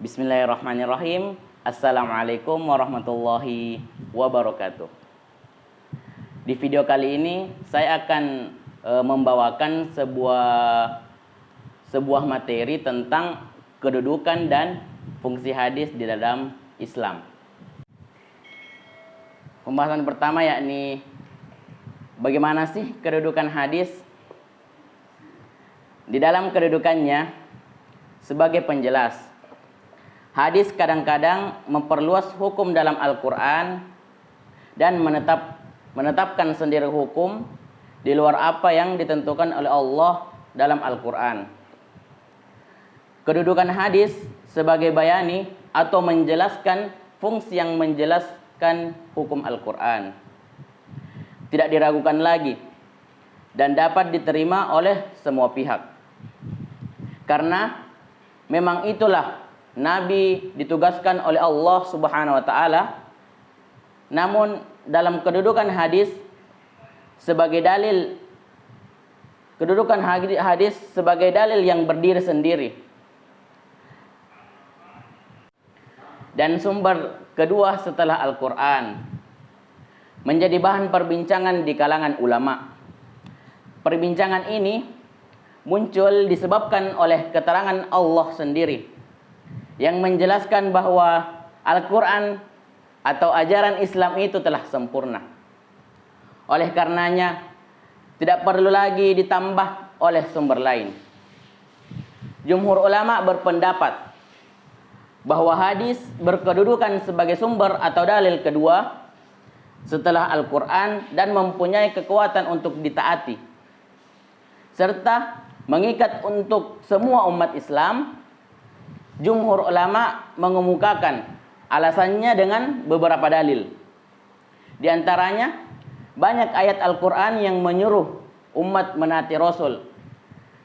Bismillahirrahmanirrahim. Assalamualaikum warahmatullahi wabarakatuh. Di video kali ini saya akan membawakan sebuah materi tentang kedudukan dan fungsi hadis di dalam Islam. Pembahasan pertama yakni bagaimana sih kedudukan hadis? Di dalam kedudukannya sebagai penjelas, hadis kadang-kadang memperluas hukum dalam Al-Quran dan menetapkan sendiri hukum di luar apa yang ditentukan oleh Allah dalam Al-Quran. Kedudukan hadis sebagai bayani atau menjelaskan fungsi yang menjelaskan hukum Al-Quran tidak diragukan lagi dan dapat diterima oleh semua pihak. Karena memang itulah Nabi ditugaskan oleh Allah Subhanahu wa taala. Namun dalam kedudukan hadis sebagai dalil, kedudukan hadis sebagai dalil yang berdiri sendiri. Dan sumber kedua setelah Al-Quran menjadi bahan perbincangan di kalangan ulama. Perbincangan ini muncul disebabkan oleh keterangan Allah sendiri yang menjelaskan bahwa Al-Quran atau ajaran Islam itu telah sempurna. Oleh karenanya tidak perlu lagi ditambah oleh sumber lain. Jumhur ulama berpendapat bahwa hadis berkedudukan sebagai sumber atau dalil kedua setelah Al-Quran dan mempunyai kekuatan untuk ditaati serta mengikat untuk semua umat Islam. Jumhur ulama mengemukakan alasannya dengan beberapa dalil. Di antaranya banyak ayat Al-Quran yang menyuruh umat menaati Rasul.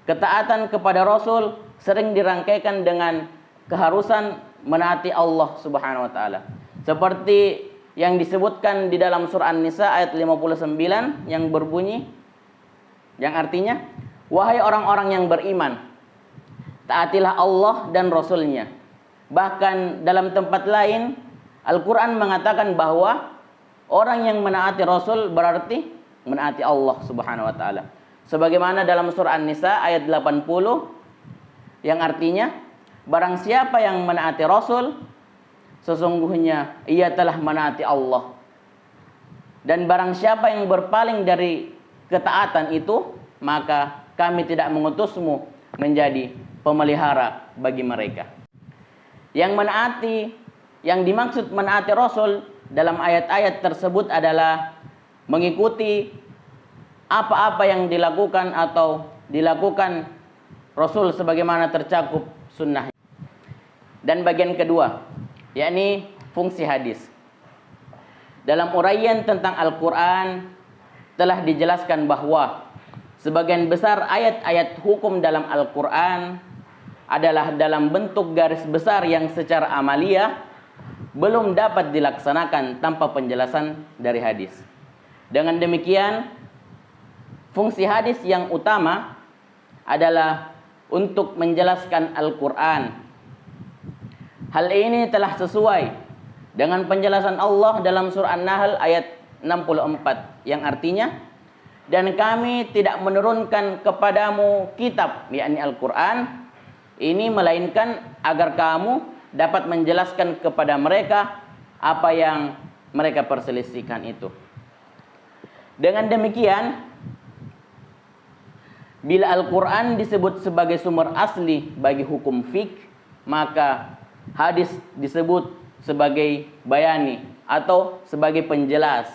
Ketaatan kepada Rasul sering dirangkaikan dengan keharusan menaati Allah Subhanahu wa taala. Seperti yang disebutkan di dalam surah An-Nisa ayat 59 yang berbunyi, yang artinya, wahai orang-orang yang beriman, taatilah Allah dan Rasul-Nya. Bahkan dalam tempat lain Al-Quran mengatakan bahwa orang yang menaati Rasul berarti menaati Allah Subhanahu wa taala. Sebagaimana dalam surah An-Nisa ayat 80 yang artinya, barang siapa yang menaati Rasul, sesungguhnya ia telah menaati Allah. Dan barang siapa yang berpaling dari ketaatan itu, maka kami tidak mengutusmu menjadi pemelihara bagi mereka. Yang dimaksud menaati Rasul dalam ayat-ayat tersebut adalah mengikuti apa-apa yang dilakukan atau dilakukan Rasul sebagaimana tercakup sunnah. Dan bagian kedua, yakni fungsi hadis. Dalam uraian tentang Al-Quran telah dijelaskan bahwa sebagian besar ayat-ayat hukum dalam Al-Quran adalah dalam bentuk garis besar yang secara amalia belum dapat dilaksanakan tanpa penjelasan dari hadis. Dengan demikian, fungsi hadis yang utama adalah untuk menjelaskan Al-Quran. Hal ini telah sesuai dengan penjelasan Allah dalam surah An-Nahl ayat 64 yang artinya, dan kami tidak menurunkan kepadamu kitab, yakni Al-Quran ini, melainkan agar kamu dapat menjelaskan kepada mereka apa yang mereka perselisihkan itu. Dengan demikian, bila Al-Quran disebut sebagai sumber asli bagi hukum fiqh, maka hadis disebut sebagai bayani atau sebagai penjelas.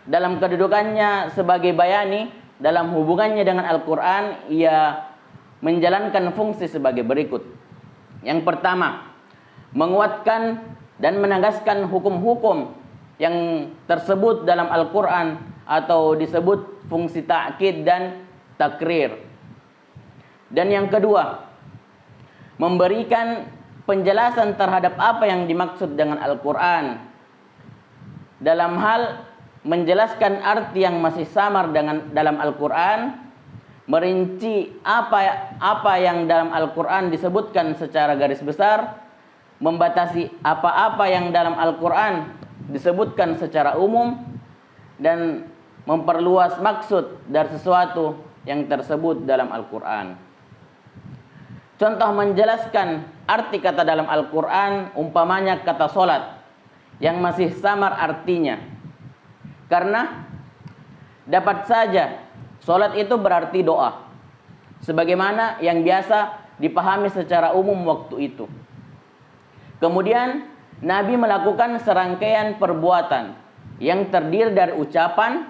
Dalam kedudukannya sebagai bayani, dalam hubungannya dengan Al-Quran, ia menjalankan fungsi sebagai berikut. Yang pertama, menguatkan dan menegaskan hukum-hukum yang tersebut dalam Al-Quran atau disebut fungsi ta'kid dan takrir. Dan yang kedua, memberikan penjelasan terhadap apa yang dimaksud dengan Al-Quran dalam hal menjelaskan arti yang masih samar dengan dalam Al-Quran, merinci apa yang dalam Al-Quran disebutkan secara garis besar membatasi apa-apa yang dalam Al-Quran disebutkan secara umum dan memperluas maksud dari sesuatu yang tersebut dalam Al-Quran. Contoh menjelaskan arti kata dalam Al-Quran, umpamanya kata solat yang masih samar artinya. Karena dapat saja solat itu berarti doa, sebagaimana yang biasa dipahami secara umum waktu itu. Kemudian Nabi melakukan serangkaian perbuatan yang terdiri dari ucapan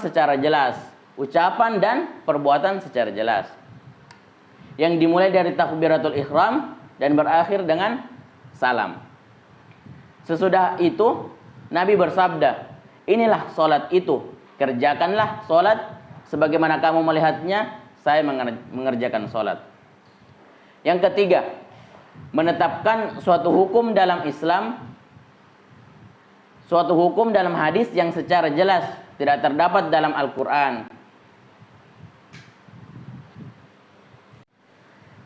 secara jelas, ucapan dan perbuatan secara jelas, yang dimulai dari takbiratul ihram dan berakhir dengan salam. Sesudah itu Nabi bersabda, inilah solat itu, kerjakanlah solat sebagaimana kamu melihatnya saya mengerjakan solat. Yang ketiga, menetapkan suatu hukum dalam Islam, suatu hukum dalam hadis yang secara jelas tidak terdapat dalam Al-Quran.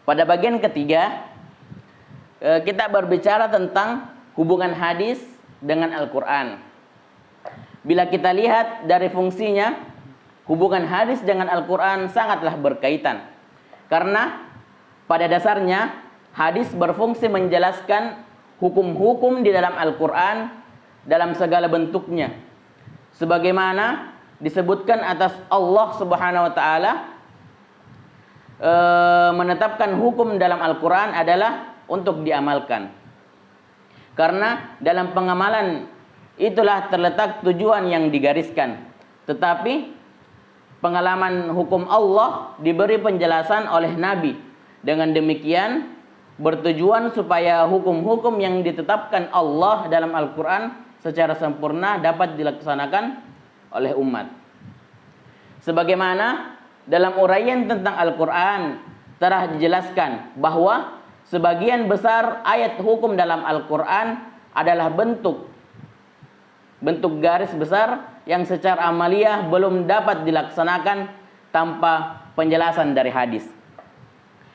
Pada bagian ketiga, kita berbicara tentang hubungan hadis dengan Al-Quran. Bila kita lihat dari fungsinya, hubungan hadis dengan Al-Quran sangatlah berkaitan. Karena pada dasarnya hadis berfungsi menjelaskan hukum-hukum di dalam Al-Quran dalam segala bentuknya. Sebagaimana disebutkan atas Allah Subhanahu wa Ta'ala, menetapkan hukum dalam Al-Quran adalah untuk diamalkan. Karena dalam pengamalan itulah terletak tujuan yang digariskan. Tetapi pengalaman hukum Allah diberi penjelasan oleh Nabi. Dengan demikian bertujuan supaya hukum-hukum yang ditetapkan Allah dalam Al-Quran secara sempurna dapat dilaksanakan oleh umat. Sebagaimana dalam uraian tentang Al-Quran telah dijelaskan bahwa sebagian besar ayat hukum dalam Al-Quran adalah bentuk garis besar yang secara amaliyah belum dapat dilaksanakan tanpa penjelasan dari hadis.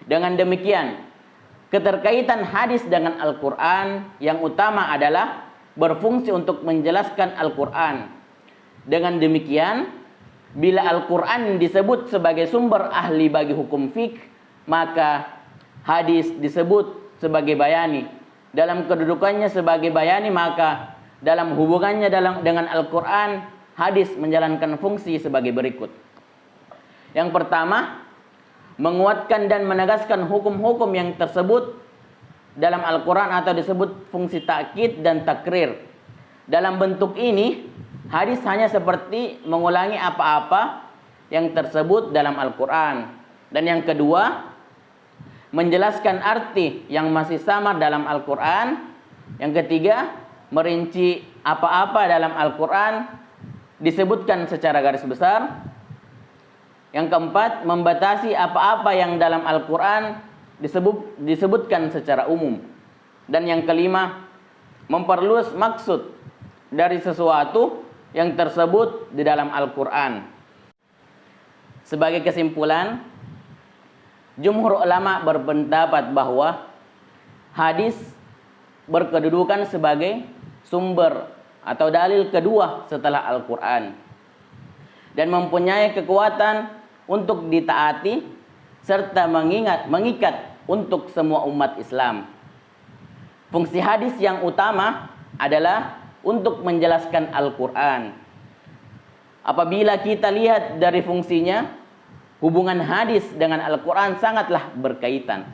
Dengan demikian, keterkaitan hadis dengan Al-Quran yang utama adalah berfungsi untuk menjelaskan Al-Quran. Dengan demikian, bila Al-Quran disebut sebagai sumber ahli bagi hukum fiqh, maka hadis disebut sebagai bayani. Dalam kedudukannya sebagai bayani, maka dalam hubungannya dengan Al-Quran, hadis menjalankan fungsi sebagai berikut. Yang pertama, menguatkan dan menegaskan hukum-hukum yang tersebut dalam Al-Quran atau disebut fungsi takkid dan takrir. Dalam bentuk ini, hadis hanya seperti mengulangi apa-apa yang tersebut dalam Al-Quran. Dan yang kedua, menjelaskan arti yang masih samar dalam Al-Quran. Yang ketiga, merinci apa-apa dalam Al-Quran disebutkan secara garis besar. Yang keempat, membatasi apa-apa yang dalam Al-Quran disebutkan secara umum. Dan yang kelima, memperluas maksud dari sesuatu yang tersebut di dalam Al-Quran. Sebagai kesimpulan, jumhur ulama berpendapat bahwa hadis berkedudukan sebagai sumber atau dalil kedua setelah Al-Quran dan mempunyai kekuatan untuk ditaati serta mengikat untuk semua umat Islam. Fungsi hadis yang utama adalah untuk menjelaskan Al-Quran. Apabila kita lihat dari fungsinya, hubungan hadis dengan Al-Quran sangatlah berkaitan.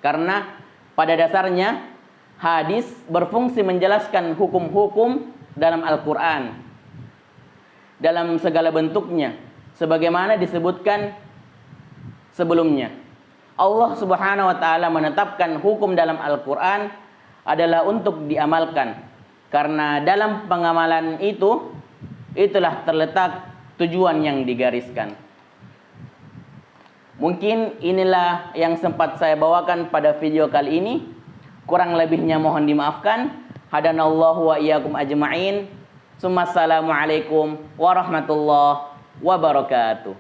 Karena pada dasarnya hadis berfungsi menjelaskan hukum-hukum dalam Al-Quran dalam segala bentuknya, sebagaimana disebutkan sebelumnya. Allah Subhanahu wa Ta'ala menetapkan hukum dalam Al-Quran adalah untuk diamalkan, karena dalam pengamalan itulah terletak tujuan yang digariskan. Mungkin inilah yang sempat saya bawakan pada video kali ini. Kurang lebihnya mohon dimaafkan. Hadanallahu wa iyyakum ajma'in. Assalamualaikum warahmatullahi wabarakatuh.